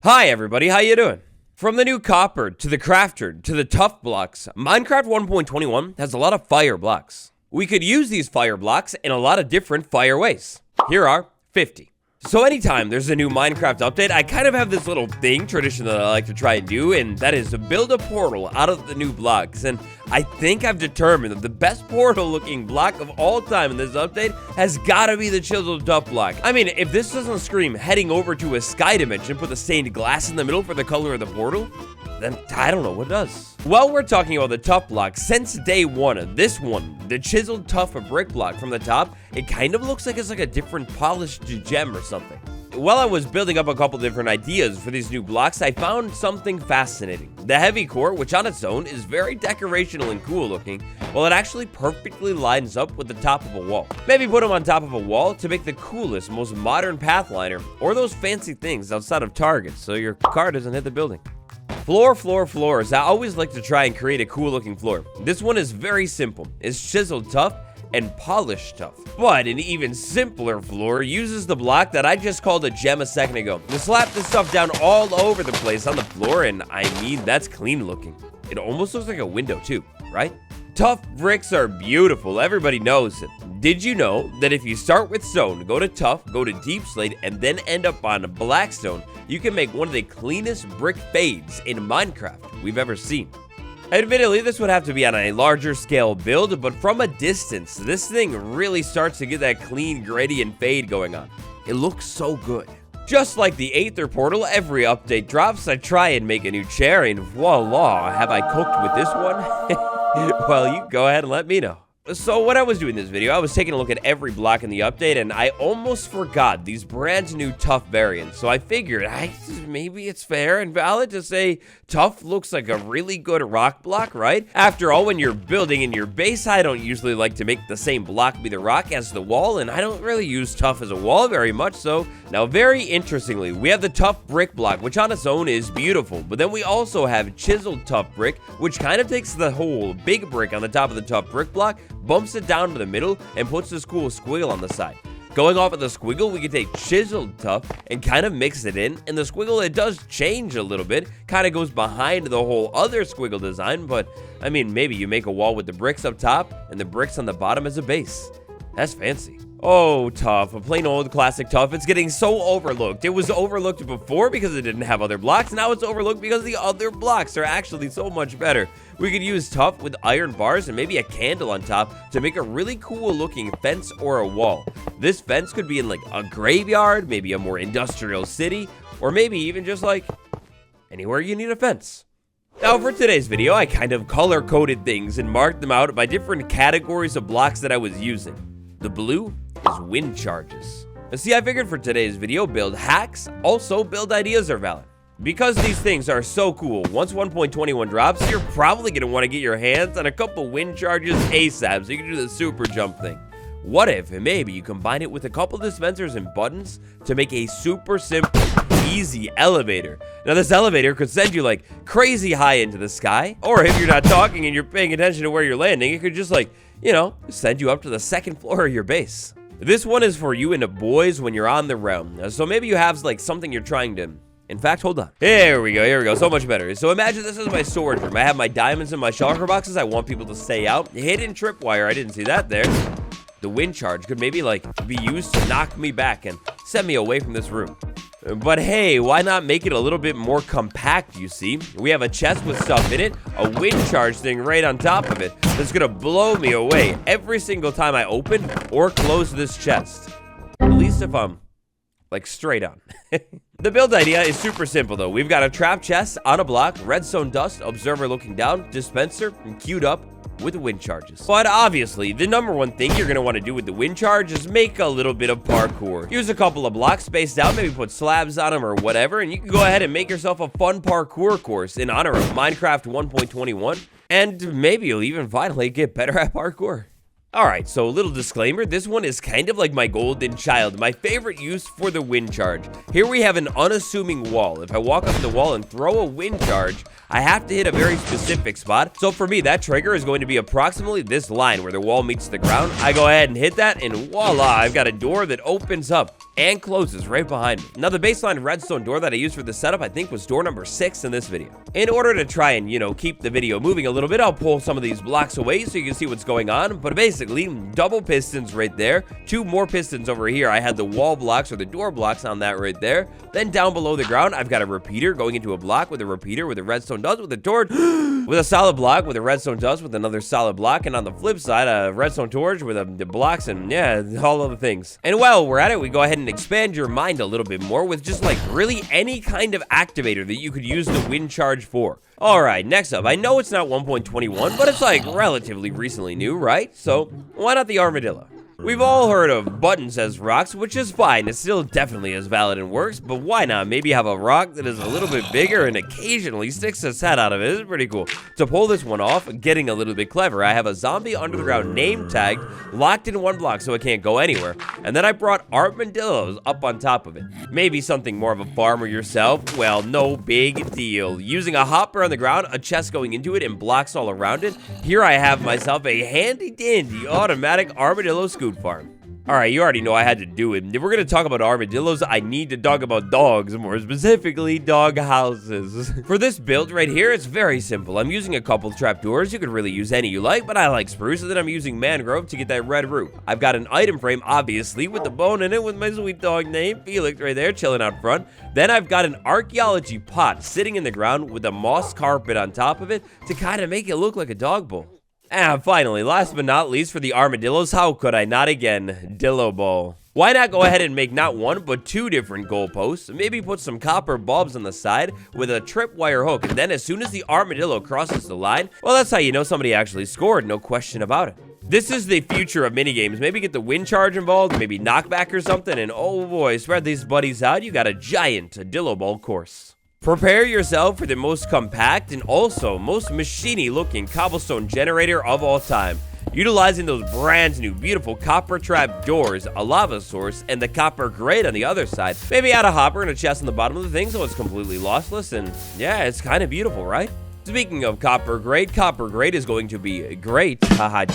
Hi everybody, how you doing? From the new copper, to the crafter, to the tuff blocks, Minecraft 1.21 has a lot of fire blocks. We could use these fire blocks in a lot of different fire ways. Here are 50. So anytime there's a new Minecraft update, I kind of have this little tradition that I like to try and do, and that is to build a portal out of the new blocks. And I think I've determined that the best portal looking block of all time in this update has got to be the chiseled tuff block. I mean, if this doesn't scream heading over to a sky dimension, put the stained glass in the middle for the color of the portal, then I don't know what does. Well, we're talking about the tuff block. Since day one, this one, the chiseled tuff brick block from the top, it kind of looks like it's like a different polished gem or something. While I was building up a couple different ideas for these new blocks, I found something fascinating. The heavy core, which on its own is very decorational and cool looking, well, it actually perfectly lines up with the top of a wall. Maybe put them on top of a wall to make the coolest, most modern pathliner, or those fancy things outside of targets so your car doesn't hit the building. Floors. I always like to try and create a cool looking floor. This one is very simple. It's chiseled tuff and polished tuff. But an even simpler floor uses the block that I just called a gem a second ago. You slap this stuff down all over the place on the floor, and I mean, that's clean looking. It almost looks like a window too, right? Tuff bricks are beautiful, everybody knows it. Did you know that if you start with stone, go to tuff, go to deep slate, and then end up on blackstone, you can make one of the cleanest brick fades in Minecraft we've ever seen? Admittedly, this would have to be on a larger scale build, but from a distance, this thing really starts to get that clean gradient fade going on. It looks so good. Just like the Aether portal, every update drops, I try and make a new chair, and voila, have I cooked with this one? Well, you go ahead and let me know. So when I was doing this video, I was taking a look at every block in the update, and I almost forgot these brand new tuff variants. So I figured, maybe it's fair and valid to say tuff looks like a really good rock block, right? After all, when you're building in your base, I don't usually like to make the same block be the rock as the wall, and I don't really use tuff as a wall very much. So now, very interestingly, we have the tuff brick block, which on its own is beautiful, but then we also have chiseled tuff brick, which kind of takes the whole big brick on the top of the tuff brick block, bumps it down to the middle, and puts this cool squiggle on the side. Going off of the squiggle, we can take chiseled tuff and kind of mix it in, and the squiggle, it does change a little bit, kind of goes behind the whole other squiggle design, but I mean, maybe you make a wall with the bricks up top and the bricks on the bottom as a base. That's fancy. Oh, tuff, a plain old classic tuff. It's getting so overlooked. It was overlooked before because it didn't have other blocks. Now it's overlooked because the other blocks are actually so much better. We could use tuff with iron bars and maybe a candle on top to make a really cool looking fence or a wall. This fence could be in like a graveyard, maybe a more industrial city, or maybe even just like anywhere you need a fence. Now for today's video, I kind of color-coded things and marked them out by different categories of blocks that I was using. The blue is wind charges. See, I figured for today's video, build hacks, also build ideas are valid. Because these things are so cool, once 1.21 drops, you're probably going to want to get your hands on a couple wind charges ASAP so you can do the super jump thing. What if maybe you combine it with a couple dispensers and buttons to make a super simple, easy elevator? Now this elevator could send you like crazy high into the sky, or if you're not talking and you're paying attention to where you're landing, it could just like, send you up to the second floor of your base. This one is for you and the boys when you're on the realm. So maybe you have like something you're trying to... In fact, hold on. Here we go. So much better. So imagine this is my storage room. I have my diamonds and my shulker boxes. I want people to stay out. Hidden tripwire. I didn't see that there. The wind charge could maybe like be used to knock me back and send me away from this room. But hey, why not make it a little bit more compact, you see? We have a chest with stuff in it, a wind charge thing right on top of it that's gonna blow me away every single time I open or close this chest. At least if I'm, like, straight on. The build idea is super simple, though. We've got a trap chest on a block, redstone dust, observer looking down, dispenser, and queued up with wind charges. But obviously, the number one thing you're going to want to do with the wind charge is make a little bit of parkour. Use a couple of blocks spaced out, maybe put slabs on them or whatever, and you can go ahead and make yourself a fun parkour course in honor of Minecraft 1.21, and maybe you'll even finally get better at parkour. Alright, so a little disclaimer, this one is kind of like my golden child, my favorite use for the wind charge. Here we have an unassuming wall. If I walk up the wall and throw a wind charge, I have to hit a very specific spot. So for me, that trigger is going to be approximately this line where the wall meets the ground. I go ahead and hit that, and voila, I've got a door that opens up. and closes right behind me. Now, the baseline redstone door that I used for the setup, I think was door number 6 in this video. In order to try and, keep the video moving a little bit, I'll pull some of these blocks away so you can see what's going on. But basically, double pistons right there, 2 more pistons over here. I had the wall blocks or the door blocks on that right there. Then down below the ground, I've got a repeater going into a block with a repeater with a redstone dust with a torch, with a solid block with a redstone dust with another solid block, and on the flip side, a redstone torch with the blocks and yeah, all of the things. And while we're at it, we go ahead and expand your mind a little bit more with just like really any kind of activator that you could use the wind charge for. Alright, next up, I know it's not 1.21, but it's like relatively recently new, right? So why not the armadillo? We've all heard of buttons as rocks, which is fine. It still definitely is valid and works, but why not maybe have a rock that is a little bit bigger and occasionally sticks its head out of it? It's pretty cool. To pull this one off, getting a little bit clever, I have a zombie under the ground name tagged, locked in one block so it can't go anywhere, and then I brought armadillos up on top of it. Maybe something more of a farmer yourself? Well, no big deal. Using a hopper on the ground, a chest going into it, and blocks all around it, here I have myself a handy-dandy automatic armadillo scoop farm. Alright, you already know I had to do it. If we're going to talk about armadillos, I need to talk about dogs, more specifically dog houses. For this build right here, it's very simple. I'm using a couple trapdoors. You could really use any you like, but I like spruce, and then I'm using mangrove to get that red roof. I've got an item frame, obviously, with the bone in it with my sweet dog named Felix right there, chilling out front. Then I've got an archaeology pot sitting in the ground with a moss carpet on top of it to kind of make it look like a dog bowl. And finally, last but not least, for the armadillos, how could I not again? Dillo bowl. Why not go ahead and make not one, but 2 different goalposts? Maybe put some copper bulbs on the side with a tripwire hook, and then as soon as the armadillo crosses the line, well, that's how you know somebody actually scored, no question about it. This is the future of minigames. Maybe get the wind charge involved, maybe knockback or something, and oh boy, spread these buddies out, you got a giant Dillo bowl course. Prepare yourself for the most compact and also most machiny looking cobblestone generator of all time. Utilizing those brand new beautiful copper trap doors, a lava source, and the copper grate on the other side. Maybe add a hopper and a chest on the bottom of the thing so it's completely lossless, and yeah, it's kind of beautiful, right? Speaking of copper grate is going to be great. Haha,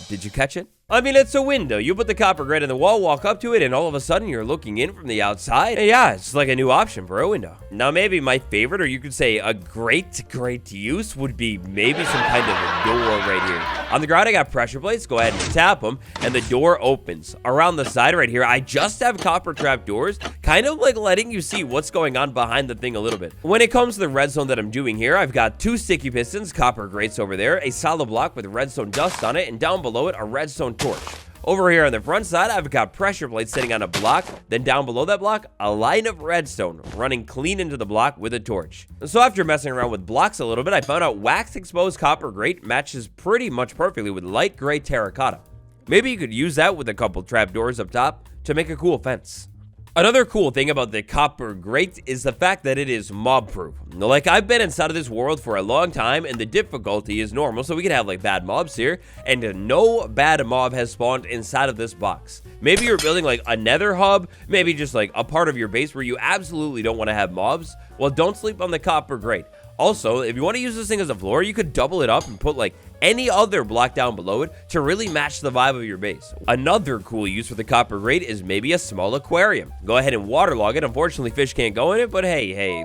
did you catch it? I mean, it's a window. You put the copper grate in the wall, walk up to it, and all of a sudden you're looking in from the outside. And yeah, it's like a new option for a window. Now, maybe my favorite, or you could say a great use, would be maybe some kind of a door right here. On the ground, I got pressure plates. Go ahead and tap them, and the door opens. Around the side right here, I just have copper trap doors, kind of like letting you see what's going on behind the thing a little bit. When it comes to the redstone that I'm doing here, I've got 2 sticky pistons, copper grates over there, a solid block with redstone dust on it, and down below it, a redstone torch. Over here on the front side, I've got pressure plates sitting on a block. Then down below that block, a line of redstone running clean into the block with a torch. So after messing around with blocks a little bit, I found out wax exposed copper grate matches pretty much perfectly with light gray terracotta. Maybe you could use that with a couple trapdoors up top to make a cool fence. Another cool thing about the copper grate is the fact that it is mob proof. Like, I've been inside of this world for a long time and the difficulty is normal, so we can have like bad mobs here, and no bad mob has spawned inside of this box. Maybe you're building like a nether hub, maybe just like a part of your base where you absolutely don't want to have mobs. Well, don't sleep on the copper grate. Also, if you want to use this thing as a floor, you could double it up and put like any other block down below it to really match the vibe of your base. Another cool use for the copper grate is maybe a small aquarium. Go ahead and waterlog it. Unfortunately, fish can't go in it, but hey,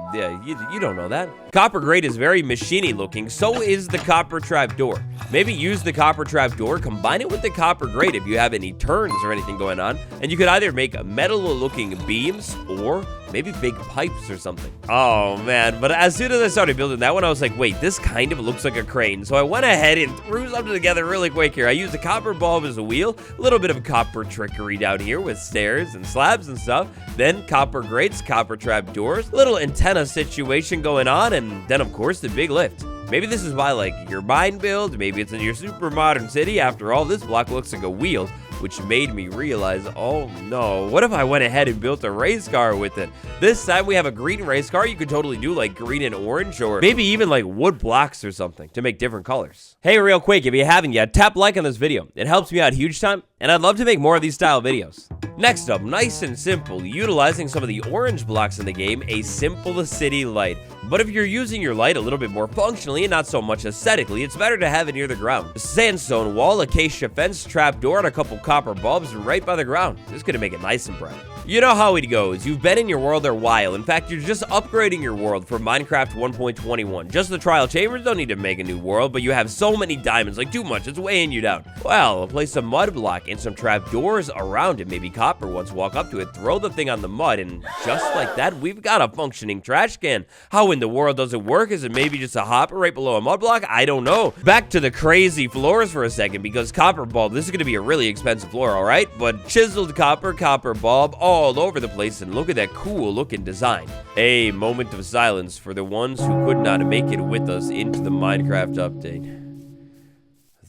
you don't know that. Copper grate is very machiny looking, so is the copper trap door. Maybe use the copper trap door, combine it with the copper grate if you have any turns or anything going on, and you could either make metal looking beams or maybe big pipes or something. Oh man, but as soon as I started building that one, I was like, wait, this kind of looks like a crane. So I went ahead and threw something together really quick here. I used a copper bulb as a wheel, a little bit of copper trickery down here with stairs and slabs and stuff, then copper grates, copper trap doors, little antenna situation going on, and then of course the big lift. Maybe this is by like your mine build, maybe it's in your super modern city. After all, this block looks like a wheel, which made me realize, oh no, what if I went ahead and built a race car with it? This time we have a green race car. You could totally do like green and orange, or maybe even like wood blocks or something to make different colors. Hey, real quick, if you haven't yet, tap like on this video. It helps me out huge time, and I'd love to make more of these style videos. Next up, nice and simple, utilizing some of the orange blocks in the game, a simple city light. But if you're using your light a little bit more functionally and not so much aesthetically, it's better to have it near the ground. A sandstone wall, acacia fence, trapdoor, and a couple copper bulbs right by the ground. This is going to make it nice and bright. You know how it goes. You've been in your world a while. In fact, you're just upgrading your world for Minecraft 1.21. Just the trial chambers don't need to make a new world, but you have so many diamonds, like too much, it's weighing you down. Well, place a mud block and some trapdoors around it, maybe copper ones, walk up to it, throw the thing on the mud, and just like that, we've got a functioning trash can. How in the world does it work? Is it maybe just a hopper right below a mud block? I don't know. Back to the crazy floors for a second, because copper bulb, this is going to be a really expensive floor, all right? But chiseled copper bulb, all over the place, and look at that cool looking design. A moment of silence for the ones who could not make it with us into the Minecraft update.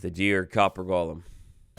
The dear copper golem.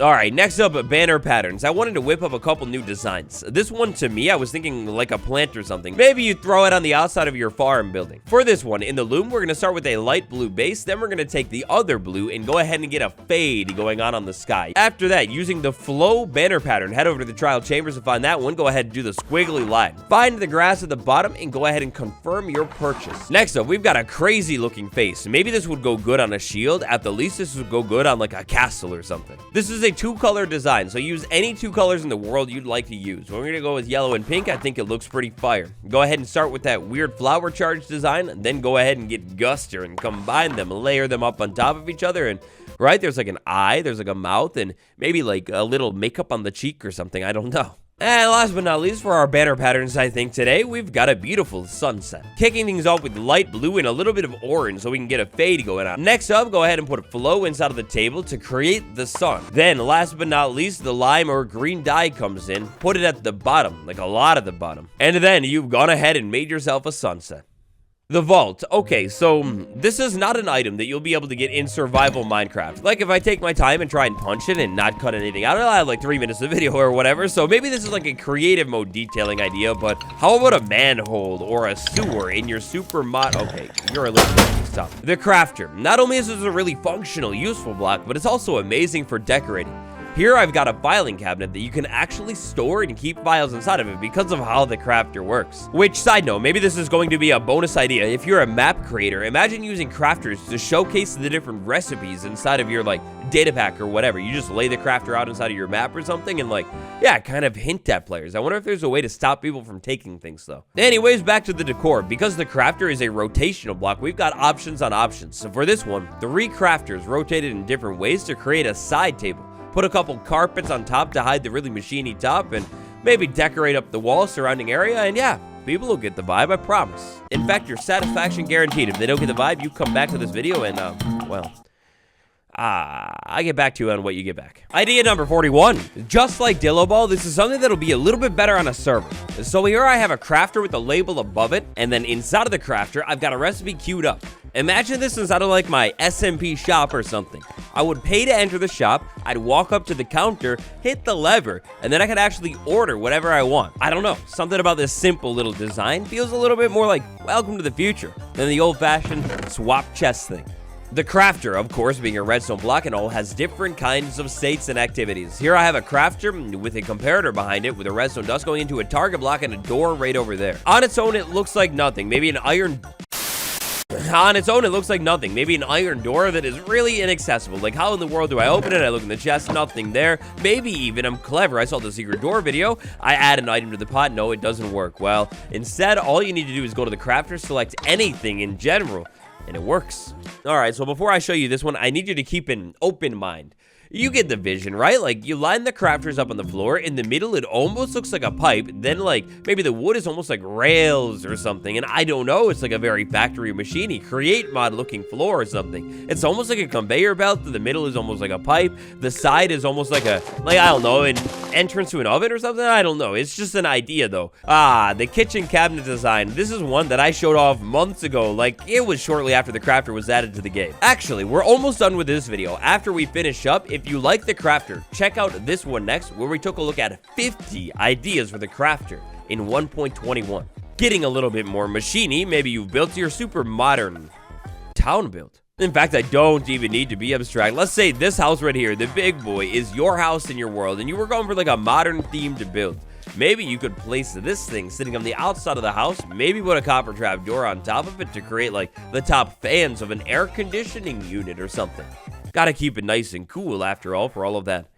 Alright, next up, banner patterns. I wanted to whip up a couple new designs. This one, to me, I was thinking like a plant or something. Maybe you throw it on the outside of your farm building. For this one, in the loom, we're going to start with a light blue base. Then we're going to take the other blue and go ahead and get a fade going on the sky. After that, using the flow banner pattern, head over to the trial chambers to find that one. Go ahead and do the squiggly line. Find the grass at the bottom and go ahead and confirm your purchase. Next up, we've got a crazy looking face. Maybe this would go good on a shield. At the least, this would go good on like a castle or something. This is a two-color design, so use any two colors in the world you'd like to use. We're gonna go with yellow and pink. I think it looks pretty fire. Go ahead and start with that weird flower charge design, and then go ahead and get Guster and combine them, layer them up on top of each other, and right there's like an eye, there's like a mouth, and maybe like a little makeup on the cheek or something. I don't know. And last but not least, for our banner patterns, I think today, we've got a beautiful sunset. Kicking things off with light blue and a little bit of orange so we can get a fade going on. Next up, go ahead and put a flow inside of the table to create the sun. Then, last but not least, the lime or green dye comes in. Put it at the bottom, like a lot at the bottom. And then, you've gone ahead and made yourself a sunset. The vault. Okay, so this is not an item that you'll be able to get in survival Minecraft. Like if I take my time and try and punch it and not cut anything out, I'll have like 3 minutes of video or whatever. So maybe this is like a creative mode detailing idea, but how about a manhole or a sewer in your super mod? Okay, you're a little bit stuff. The crafter. Not only is this a really functional, useful block, but it's also amazing for decorating. Here I've got a filing cabinet that you can actually store and keep files inside of it because of how the crafter works. Which, side note, maybe this is going to be a bonus idea. If you're a map creator, imagine using crafters to showcase the different recipes inside of your, like, data pack or whatever. You just lay the crafter out inside of your map or something and, like, yeah, kind of hint at players. I wonder if there's a way to stop people from taking things, though. Anyways, back to the decor. Because the crafter is a rotational block, we've got options on options. So for this one, 3 crafters rotated in different ways to create a side table. Put a couple carpets on top to hide the really machiny top, and maybe decorate up the wall surrounding area, and yeah, people will get the vibe, I promise. In fact, your satisfaction guaranteed. If they don't get the vibe, you come back to this video and, well, I get back to you on what you get back. Idea number 41. Just like Dillo Ball, this is something that'll be a little bit better on a server. So here I have a crafter with a label above it, and then inside of the crafter, I've got a recipe queued up. Imagine this inside of like my SMP shop or something. I would pay to enter the shop, I'd walk up to the counter, hit the lever, and then I could actually order whatever I want. I don't know, something about this simple little design feels a little bit more like welcome to the future than the old-fashioned swap chest thing. The crafter, of course, being a redstone block and all, has different kinds of states and activities. Here I have a crafter with a comparator behind it with a redstone dust going into a target block and a door right over there. On its own, it looks like nothing. Maybe an iron... On its own, it looks like nothing. Maybe an iron door that is really inaccessible. Like, how in the world do I open it? I look in the chest, nothing there. Maybe even I'm clever. I saw the secret door video. I add an item to the pot. No, it doesn't work. Well, instead, all you need to do is go to the crafter, select anything in general, and it works. All right, so before I show you this one, I need you to keep an open mind. You get the vision, right? Like, you line the crafters up on the floor. In the middle, it almost looks like a pipe. Then, like, maybe the wood is almost like rails or something. And I don't know. It's like a very factory machine-y, create mod-looking floor or something. It's almost like a conveyor belt. The middle is almost like a pipe. The side is almost like a, like, I don't know, an entrance to an oven or something. I don't know. It's just an idea, though. Ah, the kitchen cabinet design. This is one that I showed off months ago. Like, it was shortly after the crafter was added to the game. Actually, we're almost done with this video. After we finish up, if you like the crafter, check out this one next, where we took a look at 50 ideas for the crafter in 1.21. Getting a little bit more machine-y, maybe you've built your super modern town build. In fact, I don't even need to be abstract. Let's say this house right here, the big boy, is your house in your world, and you were going for like a modern theme to build. Maybe you could place this thing sitting on the outside of the house, maybe put a copper trap door on top of it to create like the top fans of an air conditioning unit or something. Gotta keep it nice and cool after all, for all of that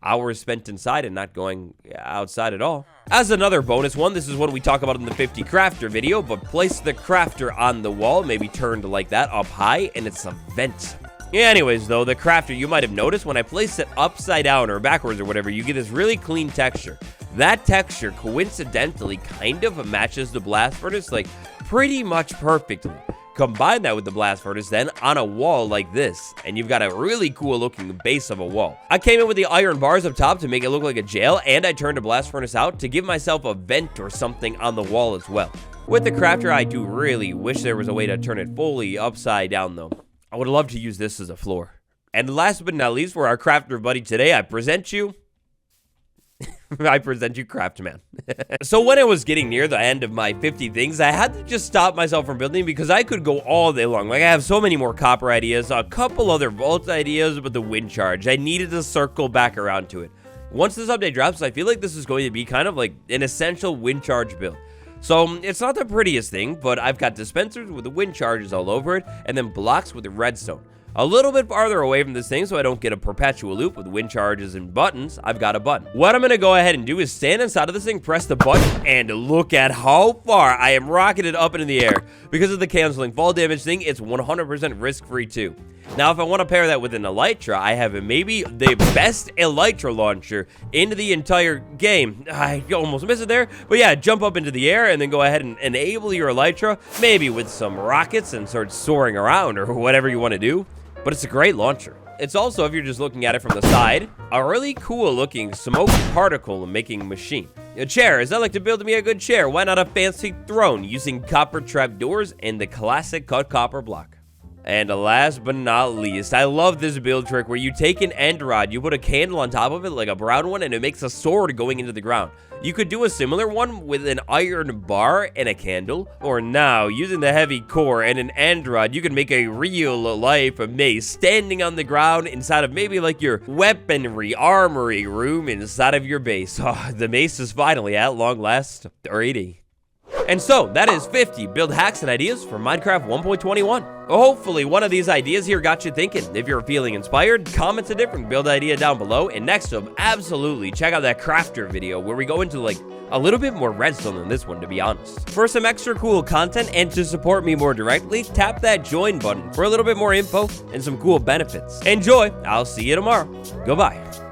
hours spent inside and not going outside at all. As another bonus one, this is what we talk about in the 50 crafter video, but place the crafter on the wall, maybe turned like that up high, and it's a vent. Anyways, though, the crafter, you might have noticed when I place it upside down or backwards or whatever, you get this really clean texture. That texture coincidentally kind of matches the blast furnace like pretty much perfectly. Combine that with the blast furnace then on a wall like this, and you've got a really cool looking base of a wall. I came in with the iron bars up top to make it look like a jail, and I turned the blast furnace out to give myself a vent or something on the wall as well. With the crafter, I do really wish there was a way to turn it fully upside down though. I would love to use this as a floor. And last but not least, for our crafter buddy today, I present you Craftman. So when I was getting near the end of my 50 things, I had to just stop myself from building because I could go all day long. Like, I have so many more copper ideas, a couple other vault ideas, but the wind charge, I needed to circle back around to it. Once this update drops, I feel like this is going to be kind of like an essential wind charge build. So it's not the prettiest thing, but I've got dispensers with the wind charges all over it, and then blocks with the redstone. A little bit farther away from this thing so I don't get a perpetual loop with wind charges and buttons, I've got a button. What I'm going to go ahead and do is stand inside of this thing, press the button, and look at how far I am rocketed up into the air. Because of the canceling fall damage thing, it's 100% risk-free too. Now, if I want to pair that with an elytra, I have maybe the best elytra launcher in the entire game. I almost missed it there. But yeah, jump up into the air and then go ahead and enable your elytra, maybe with some rockets and start soaring around or whatever you want to do. But it's a great launcher. It's also, if you're just looking at it from the side, a really cool looking smoke particle making machine. A chair, as I like to build me a good chair, why not a fancy throne using copper trap doors and the classic cut copper block. And last but not least, I love this build trick where you take an end rod, you put a candle on top of it, like a brown one, and it makes a sword going into the ground. You could do a similar one with an iron bar and a candle, or now, using the heavy core and an end rod, you can make a real-life mace standing on the ground inside of maybe like your weaponry, armory room inside of your base. Oh, the mace is finally, at long last, 30. And so, that is 50 build hacks and ideas for Minecraft 1.21. Hopefully, one of these ideas here got you thinking. If you're feeling inspired, comment a different build idea down below. And next up, absolutely check out that crafter video where we go into like a little bit more redstone than this one, to be honest. For some extra cool content and to support me more directly, tap that join button for a little bit more info and some cool benefits. Enjoy! I'll see you tomorrow. Goodbye.